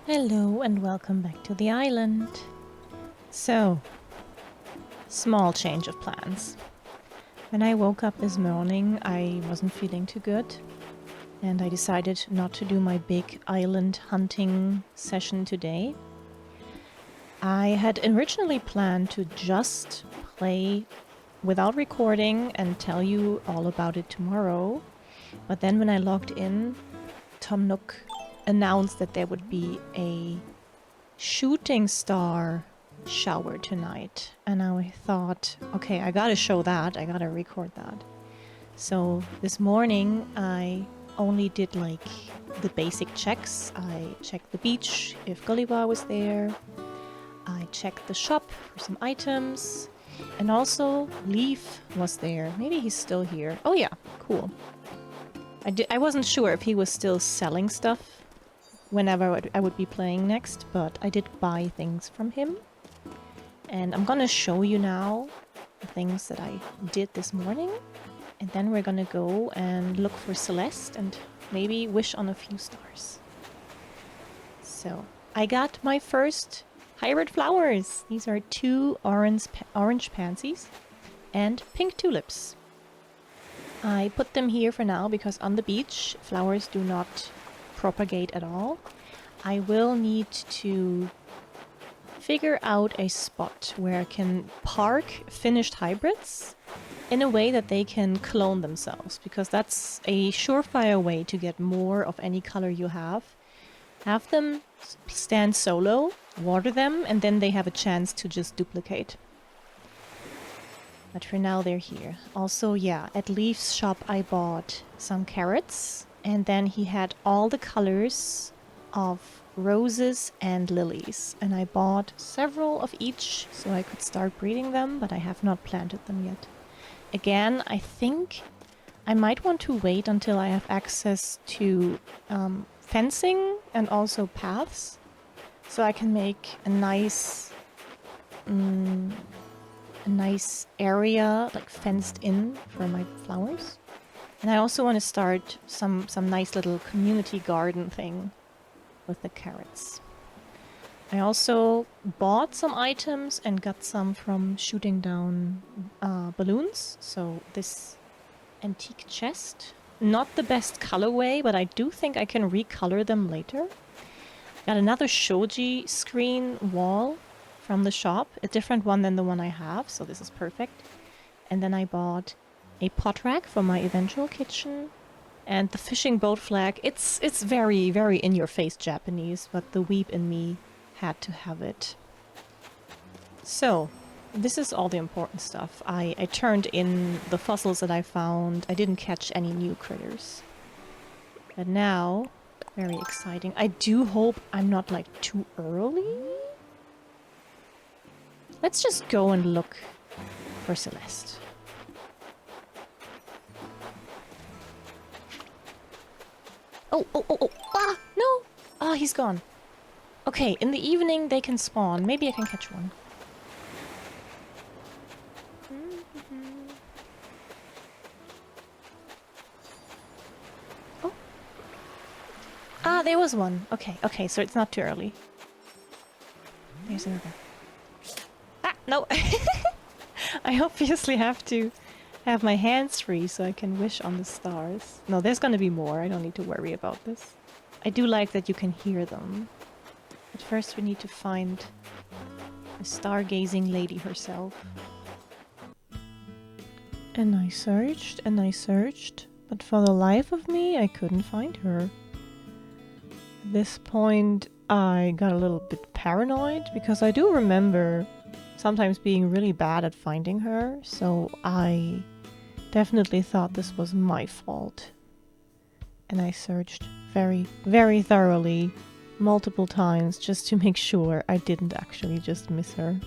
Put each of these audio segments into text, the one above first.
Hello and welcome back to the island. So, small change of plans. When I woke up this morning, I wasn't feeling too good, and I decided not to do my big island hunting session today. I had originally planned to just play without recording and tell you all about it tomorrow, but then when I logged in, Tom Nook announced that there would be a shooting star shower tonight. And I thought, okay, I gotta show that. I gotta record that. So this morning I only did like the basic checks. I checked the beach if Gulliver was there. I checked the shop for some items. And also Leaf was there. Maybe he's still here. Oh yeah, cool. I wasn't sure if he was still selling stuff whenever I would be playing next, but I did buy things from him. And I'm gonna show you now the things that I did this morning. And then we're gonna go and look for Celeste and maybe wish on a few stars. So, I got my first hybrid flowers. These are two orange pansies and pink tulips. I put them here for now because on the beach, flowers do not propagate at all. I will need to figure out a spot where I can park finished hybrids in a way that they can clone themselves, because that's a surefire way to get more of any color you have. Have them stand solo, water them, and then they have a chance to just duplicate. But for now they're here. Also, yeah, at Leaf's shop I bought some carrots, and then he had all the colors of roses and lilies. And I bought several of each so I could start breeding them, but I have not planted them yet. Again, I think I might want to wait until I have access to fencing and also paths, so I can make a nice area like fenced in for my flowers. And I also want to start some nice little community garden thing with the carrots. I also bought some items and got some from shooting down balloons. So this antique chest, not the best colorway, but I do think I can recolor them later. Got another shoji screen wall from the shop, a different one than the one I have, so this is perfect. And then I bought a pot rack for my eventual kitchen, and the fishing boat flag. It's very, very in-your-face Japanese, but the weeb in me had to have it. So, this is all the important stuff. I turned in the fossils that I found. I didn't catch any new critters. But now, very exciting. I do hope I'm not like too early. Let's just go and look for Celeste. Oh. Ah, no. Ah, he's gone. Okay, in the evening they can spawn. Maybe I can catch one. Oh. Ah, there was one. Okay, so it's not too early. There's another. Ah, no. I obviously have to have my hands free so I can wish on the stars. No, there's gonna be more. I don't need to worry about this. I do like that you can hear them. But first we need to find the stargazing lady herself. And I searched, but for the life of me I couldn't find her. At this point I got a little bit paranoid, because I do remember sometimes being really bad at finding her, so I definitely thought this was my fault. And I searched very, very thoroughly, multiple times, just to make sure I didn't actually just miss her.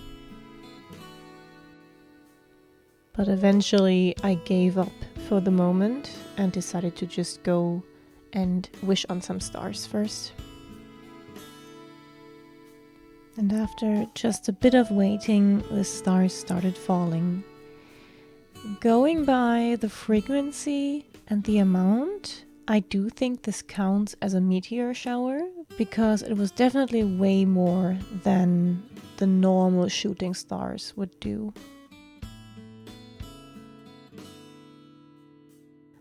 But eventually I gave up for the moment and decided to just go and wish on some stars first. And after just a bit of waiting, the stars started falling. Going by the frequency and the amount, I do think this counts as a meteor shower because it was definitely way more than the normal shooting stars would do.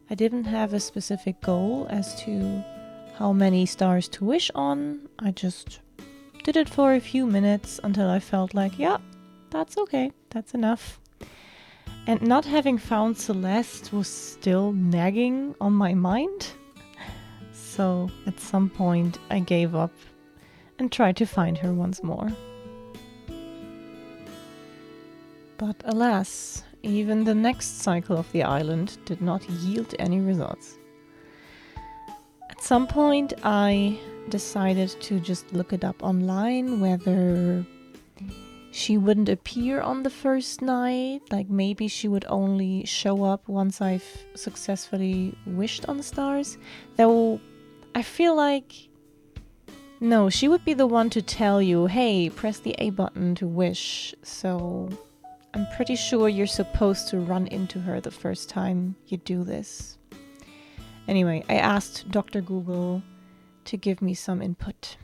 I didn't have a specific goal as to how many stars to wish on. I just did it for a few minutes until I felt like, yeah, that's okay, that's enough. And not having found Celeste was still nagging on my mind. So at some point I gave up and tried to find her once more. But alas, even the next cycle of the island did not yield any results. At some point I decided to just look it up online whether she wouldn't appear on the first night, like maybe she would only show up once I've successfully wished on the stars. Though I feel like, no, she would be the one to tell you, hey, press the A button to wish. So I'm pretty sure you're supposed to run into her the first time you do this. Anyway, I asked Dr. Google to give me some input.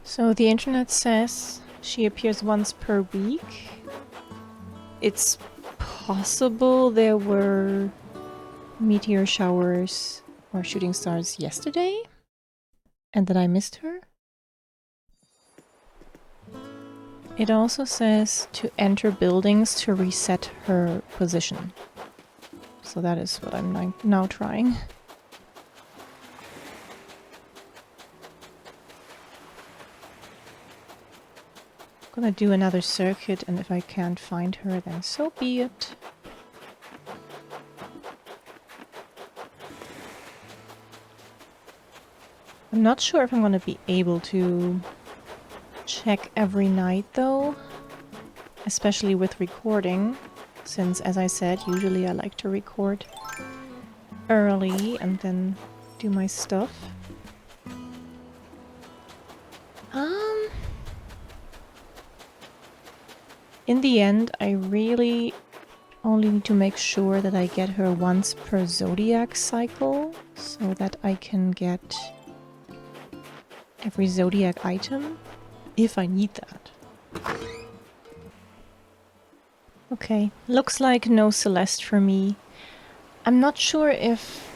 So the internet says she appears once per week. It's possible there were meteor showers or shooting stars yesterday and that I missed her. It also says to enter buildings to reset her position. So that is what I'm now trying. I'm gonna do another circuit, and if I can't find her, then so be it. I'm not sure if I'm gonna be able to check every night though, especially with recording, since as I said, usually I like to record early and then do my stuff. In the end, I really only need to make sure that I get her once per zodiac cycle, so that I can get every zodiac item, if I need that. Okay, looks like no Celeste for me. I'm not sure if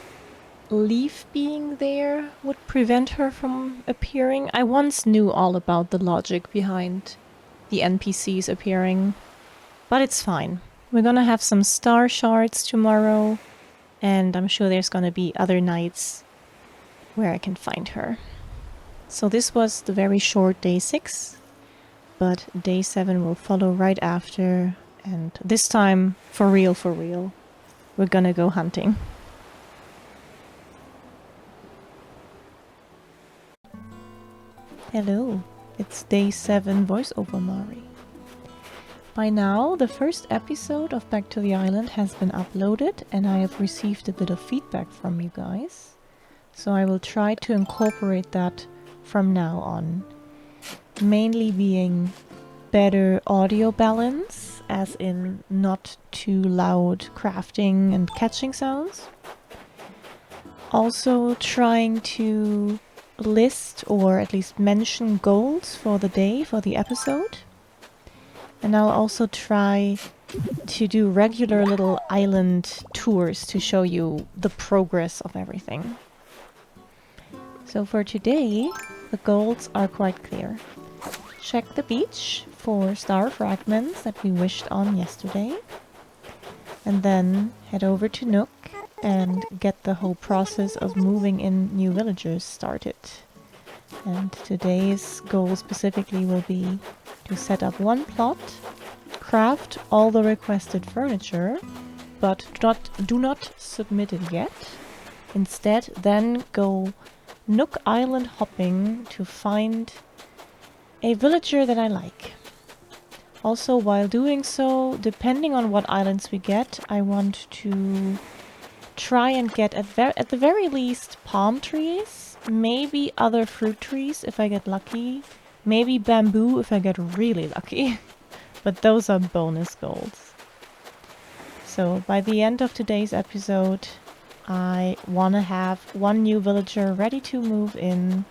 Leaf being there would prevent her from appearing. I once knew all about the logic behind the NPCs appearing, but it's fine. We're gonna have some star shards tomorrow, and I'm sure there's gonna be other nights where I can find her. So this was the very short day 6, but day 7 will follow right after, and this time, for real, we're gonna go hunting. Hello. It's day 7 voiceover Mari. By now, the first episode of Back to the Island has been uploaded and I have received a bit of feedback from you guys. So I will try to incorporate that from now on. Mainly being better audio balance, as in not too loud crafting and catching sounds. Also trying to list or at least mention goals for the day, for the episode. And I'll also try to do regular little island tours to show you the progress of everything. So for today, the goals are quite clear. Check the beach for star fragments that we wished on yesterday. And then head over to Nook and get the whole process of moving in new villagers started. And today's goal specifically will be to set up one plot, craft all the requested furniture, but do not submit it yet. Instead, then go Nook Island hopping to find a villager that I like. Also, while doing so, depending on what islands we get, I want to try and get at the very least palm trees, maybe other fruit trees if I get lucky, maybe bamboo if I get really lucky, but those are bonus goals. So by the end of today's episode, I want to have one new villager ready to move in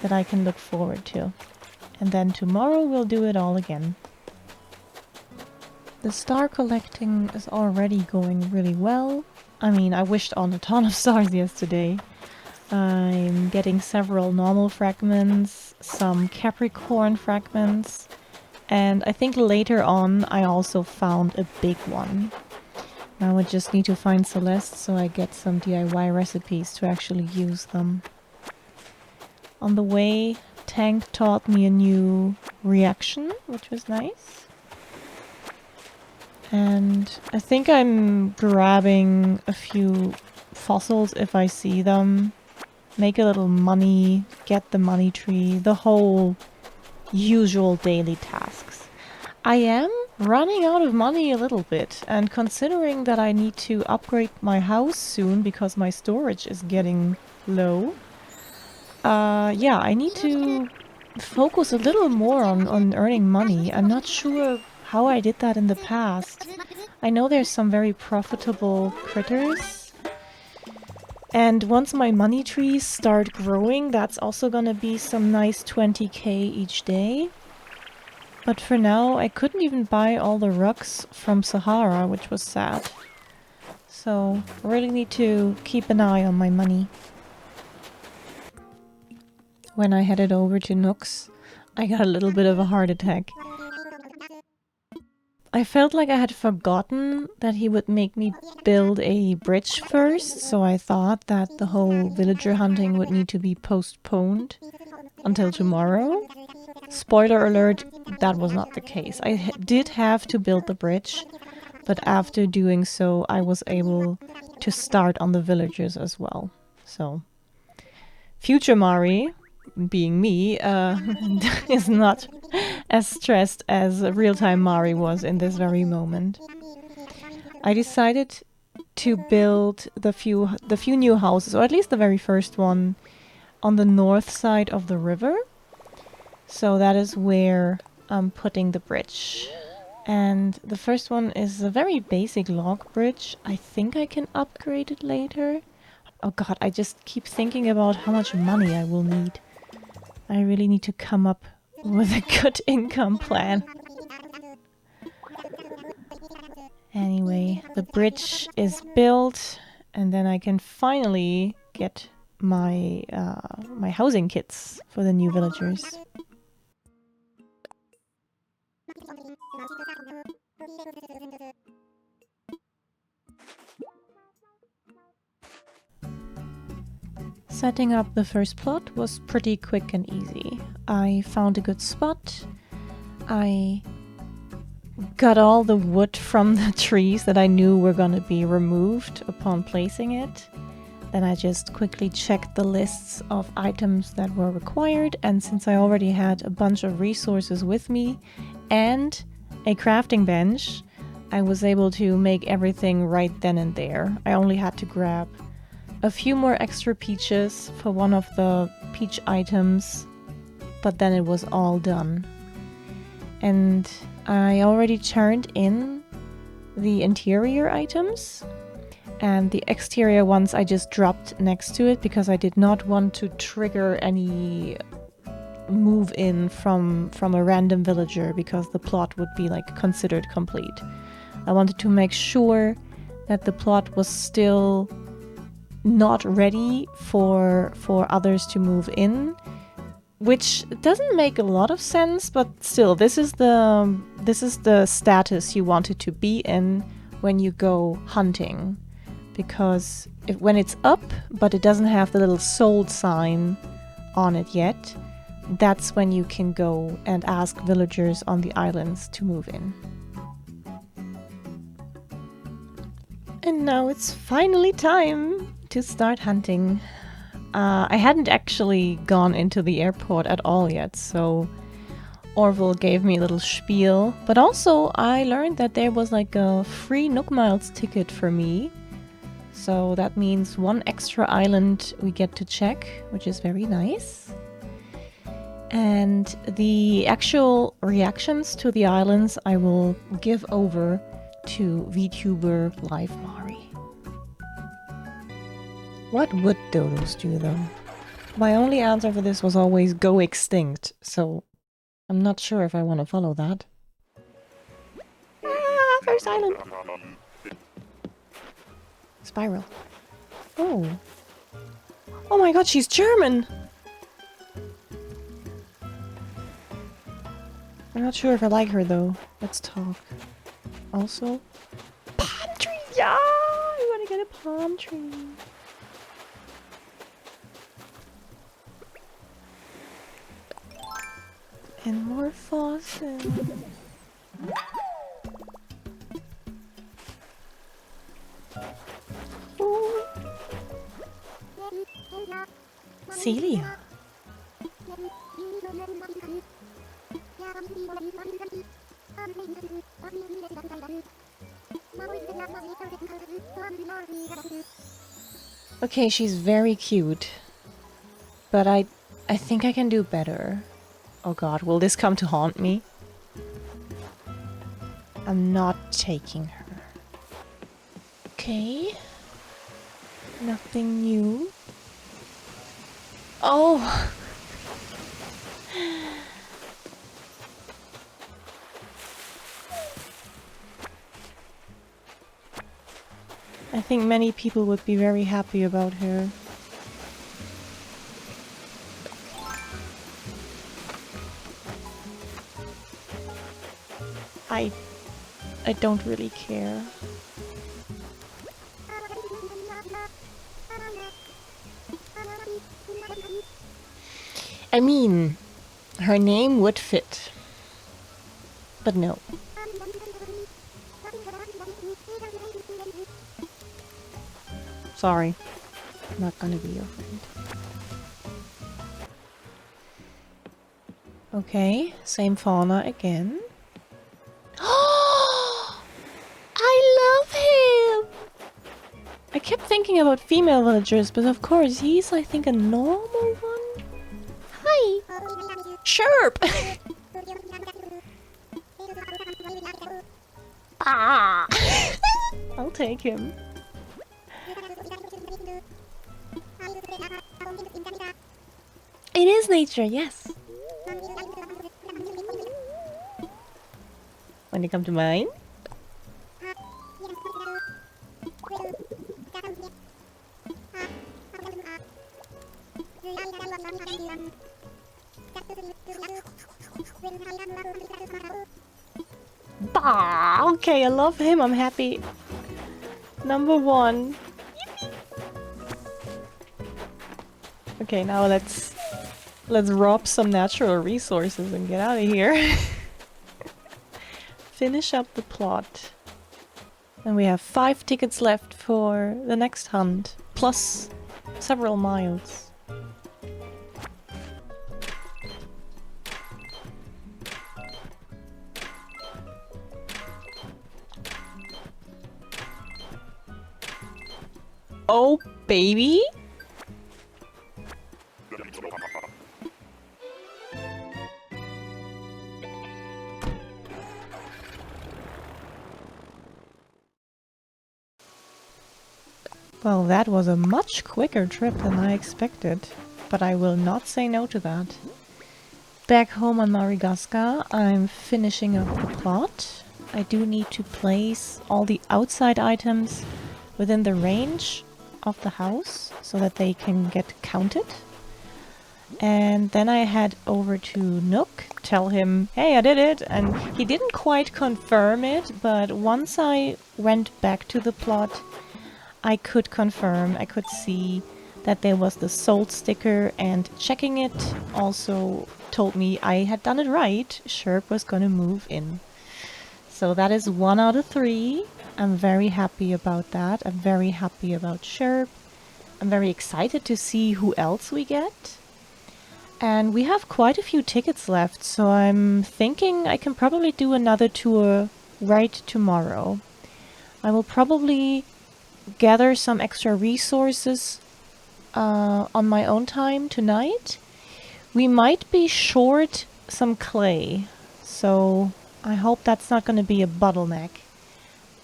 that I can look forward to. And then tomorrow we'll do it all again. The star collecting is already going really well. I mean, I wished on a ton of stars yesterday. I'm getting several normal fragments, some Capricorn fragments, and I think later on I also found a big one. Now I just need to find Celeste so I get some DIY recipes to actually use them. On the way, Tank taught me a new reaction, which was nice. And I think I'm grabbing a few fossils if I see them. Make a little money, get the money tree, the whole usual daily tasks. I am running out of money a little bit, and considering that I need to upgrade my house soon because my storage is getting low, yeah, I need to focus a little more on earning money. I'm not sure how I did that in the past. I know there's some very profitable critters. And once my money trees start growing, that's also gonna be some nice 20k each day. But for now, I couldn't even buy all the rugs from Sahara, which was sad. So, I really need to keep an eye on my money. When I headed over to Nook's, I got a little bit of a heart attack. I felt like I had forgotten that he would make me build a bridge first, so I thought that the whole villager hunting would need to be postponed until tomorrow. Spoiler alert, that was not the case. I did have to build the bridge, but after doing so, I was able to start on the villagers as well. So, future Mari, being me, is not as stressed as real-time Mari was in this very moment. I decided to build the few new houses, or at least the very first one, on the north side of the river. So that is where I'm putting the bridge. And the first one is a very basic log bridge. I think I can upgrade it later. Oh god, I just keep thinking about how much money I will need. I really need to come up with a good income plan. Anyway, the bridge is built, and then I can finally get my my housing kits for the new villagers. Setting up the first plot was pretty quick and easy. I found a good spot. I got all the wood from the trees that I knew were going to be removed upon placing it. Then I just quickly checked the lists of items that were required, and since I already had a bunch of resources with me and a crafting bench, I was able to make everything right then and there. I only had to grab a few more extra peaches for one of the peach items, but then it was all done. And I already turned in the interior items, and the exterior ones I just dropped next to it because I did not want to trigger any move in from a random villager, because the plot would be like considered complete. I wanted to make sure that the plot was still not ready for others to move in, which doesn't make a lot of sense, but still, this is the status you want it to be in when you go hunting, because when it's up but it doesn't have the little sold sign on it yet, that's when you can go and ask villagers on the islands to move in. And now it's finally time to start hunting. I hadn't actually gone into the airport at all yet, so Orville gave me a little spiel. But also I learned that there was like a free Nook Miles ticket for me. So that means one extra island we get to check, which is very nice. And the actual reactions to the islands I will give over to VTuber Live Mari. What would dodos do though? My only answer for this was always go extinct, so I'm not sure if I want to follow that. Ah, first island! Spiral. Oh. Oh my god, she's German! I'm not sure if I like her though. Let's talk. Also, palm tree! Yeah! I want to get a palm tree. And more fossils. Ooh. Celia. Okay, she's very cute. But I think I can do better. Oh god, will this come to haunt me? I'm not taking her. Okay. Nothing new. Oh! I think many people would be very happy about her. I don't really care. I mean, her name would fit. But no. Sorry. I'm not gonna be your friend. Okay, same fauna again. I love him! I kept thinking about female villagers, but of course he's, I think, a normal one. Hi! Chirp! Ah! I'll take him. It is nature, yes. When you come to mine? Bah! Okay, I love him. I'm happy. Number one. Yippee. Okay, now let's rob some natural resources and get out of here. Finish up the plot. And we have 5 tickets left for the next hunt, plus several miles. Oh, baby? Well, that was a much quicker trip than I expected, but I will not say no to that. Back home on Marigascar, I'm finishing up the plot. I do need to place all the outside items within the range of the house so that they can get counted. And then I head over to Nook, tell him, hey, I did it, and he didn't quite confirm it, but once I went back to the plot, I could confirm, I could see that there was the sold sticker, and checking it also told me I had done it right. Sherp was gonna move in. So that is 1 out of 3. I'm very happy about that. I'm very happy about Sherp. I'm very excited to see who else we get. And we have quite a few tickets left, so I'm thinking I can probably do another tour right tomorrow. I will probably gather some extra resources on my own time tonight. We might be short some clay, so I hope that's not going to be a bottleneck.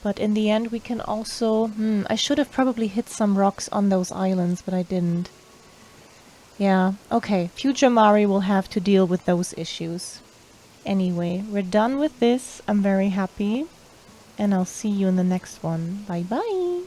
But in the end we can also... I should have probably hit some rocks on those islands, but I didn't. Yeah, okay. Future Mari will have to deal with those issues. Anyway, we're done with this. I'm very happy. And I'll see you in the next one. Bye bye!